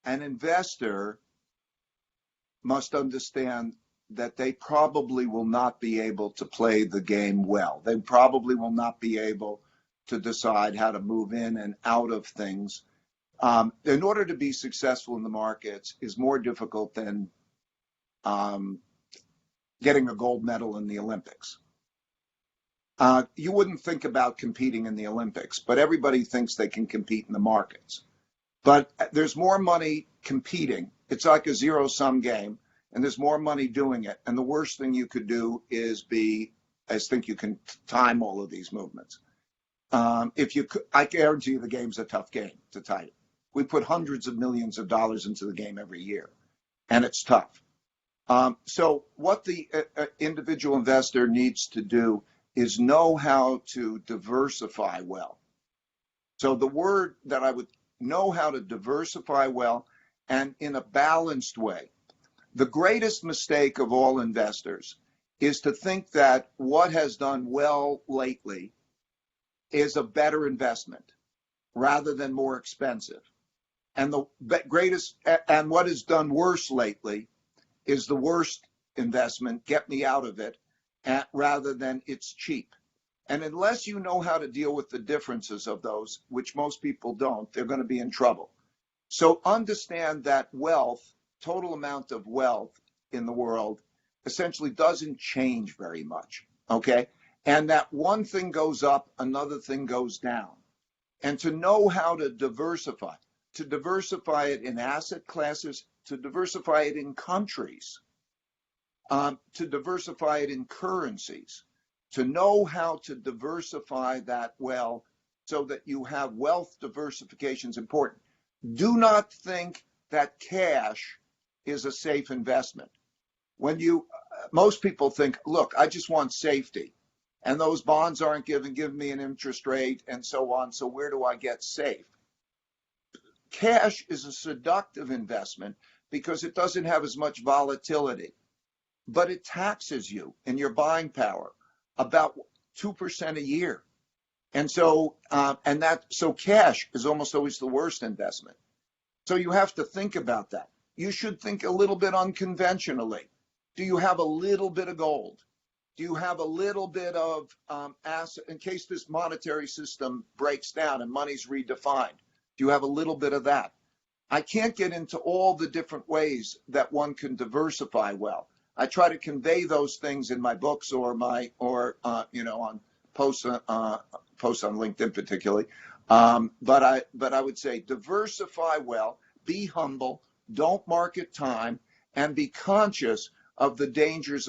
an investor must understand that they probably will not be able to play the game well. They probably will not be able to decide how to move in and out of things. In order to be successful in the markets is more difficult than getting a gold medal in the Olympics. You wouldn't think about competing in the Olympics, but everybody thinks they can compete in the markets. But there's more money competing. It's like a zero-sum game, and there's more money doing it. And the worst thing you could do is think you can time all of these movements. I guarantee you the game's a tough game to time. We put hundreds of millions of dollars into the game every year, and it's tough. So what the individual investor needs to do is know how to diversify well. So the word that I would know how to diversify well and in a balanced way. The greatest mistake of all investors is to think that what has done well lately is a better investment rather than more expensive. And what has done worse lately is the worst investment, get me out of it, rather than it's cheap. And unless you know how to deal with the differences of those, which most people don't, they're going to be in trouble. So understand that wealth, total amount of wealth in the world, essentially doesn't change very much, okay? And that one thing goes up, another thing goes down. And to know how to diversify it in asset classes, to diversify it in countries, to diversify it in currencies, to know how to diversify that well so that you have wealth diversification is important. Do not think that cash is a safe investment. Most people think, look, I just want safety, and those bonds aren't giving me an interest rate and so on, so where do I get safe? Cash is a seductive investment because it doesn't have as much volatility, but it taxes you in your buying power about 2% a year. And so cash is almost always the worst investment. So you have to think about that. You should think a little bit unconventionally. Do you have a little bit of gold? Do you have a little bit of asset in case this monetary system breaks down and money's redefined? Do you have a little bit of that? I can't get into all the different ways that one can diversify well. I try to convey those things in my books or on posts on LinkedIn particularly. But I would say diversify well, be humble, don't market time, and be conscious of the dangers